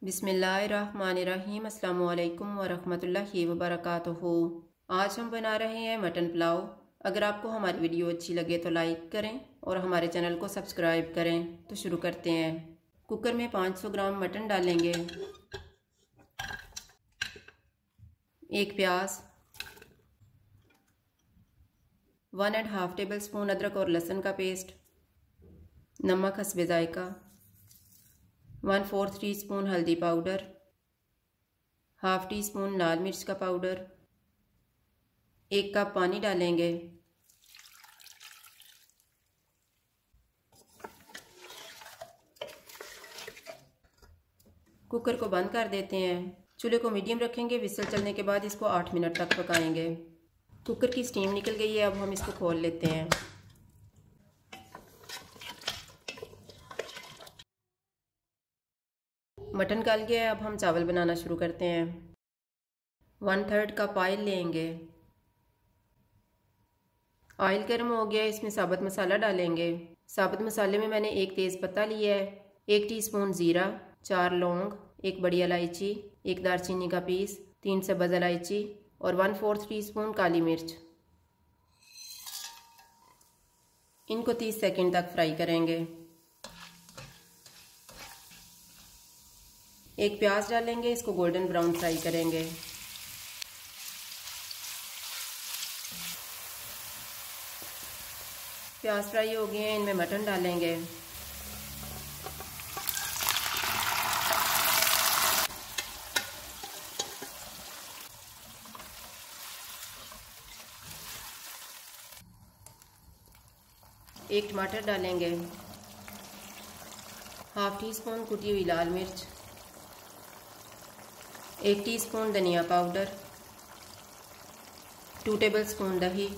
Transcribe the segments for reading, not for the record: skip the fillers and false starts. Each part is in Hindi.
बिस्मिल्लाहिर्रहमानिर्रहीम अस्सलामुअलैकुम वरहमतुल्लाहि वबरकातुहू। आज हम बना रहे हैं मटन पुलाव। अगर आपको हमारी वीडियो अच्छी लगे तो लाइक करें और हमारे चैनल को सब्सक्राइब करें। तो शुरू करते हैं। कुकर में 500 ग्राम मटन डालेंगे, एक प्याज, 1.5 टेबल स्पून अदरक और लहसुन का पेस्ट, नमक हस्बे जायका, 1/4 टीस्पून हल्दी पाउडर, हाफ टी स्पून लाल मिर्च का पाउडर, 1 कप पानी डालेंगे। कुकर को बंद कर देते हैं। चूल्हे को मीडियम रखेंगे। विसल चलने के बाद इसको 8 मिनट तक पकाएंगे। कुकर की स्टीम निकल गई है। अब हम इसको खोल लेते हैं। मटन गल गया है। अब हम चावल बनाना शुरू करते हैं। 1/3 कप ऑयल लेंगे। ऑयल गर्म हो गया, इसमें साबुत मसाला डालेंगे। साबुत मसाले में मैंने 1 तेज़ पत्ता लिया है, 1 टीस्पून ज़ीरा, 4 लौंग, 1 बड़ी इलायची, 1 दालचीनी का पीस, 3 सब्ज़ इलायची और 1/4 टीस्पून काली मिर्च। इनको 30 सेकंड तक फ्राई करेंगे। एक प्याज डालेंगे, इसको गोल्डन ब्राउन फ्राई करेंगे। प्याज फ्राई हो गए हैं, इनमें मटन डालेंगे। एक टमाटर डालेंगे, हाफ टी स्पून कुटी हुई लाल मिर्च, 1 टीस्पून धनिया पाउडर, 2 टेबल स्पून दही,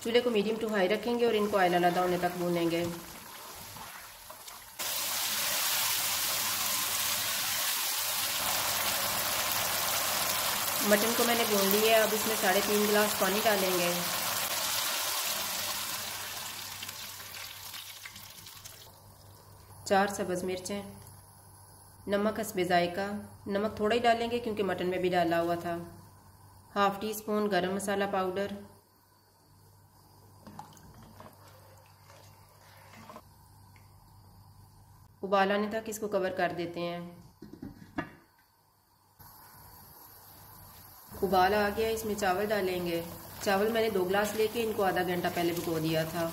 चूल्हे को मीडियम टू हाई रखेंगे और इनको ऑयल अलग होने तक भूनेंगे। मटन को मैंने भून लिया है। अब इसमें 3.5 गिलास पानी डालेंगे। चार सब्ज़ मिर्चें, नमक हस्बे जायका, नमक थोड़ा ही डालेंगे क्योंकि मटन में भी डाला हुआ था, हाफ टी स्पून गरम मसाला पाउडर, उबाल आने तक इसको कवर कर देते हैं। उबाल आ गया, इसमें चावल डालेंगे। चावल मैंने 2 गिलास लेके इनको आधा घंटा पहले भिगो दिया था।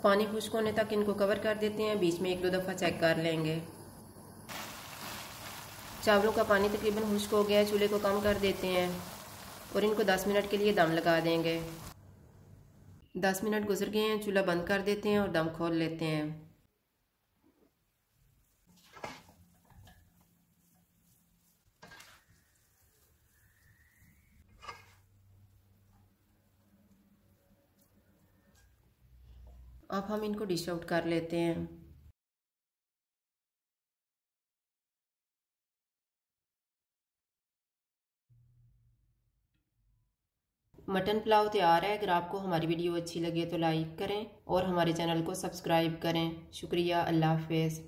पानी खुश्क होने तक इनको कवर कर देते हैं। बीच में 1-2 दफ़ा चेक कर लेंगे। चावलों का पानी तकरीबन खुश्क हो गया है। चूल्हे को कम कर देते हैं और इनको 10 मिनट के लिए दम लगा देंगे। 10 मिनट गुजर गए हैं। चूल्हा बंद कर देते हैं और दम खोल लेते हैं। अब हम इनको डिश आउट कर लेते हैं। मटन पुलाव तैयार है। अगर आपको हमारी वीडियो अच्छी लगे तो लाइक करें और हमारे चैनल को सब्सक्राइब करें। शुक्रिया। अल्लाह हाफ़िज़।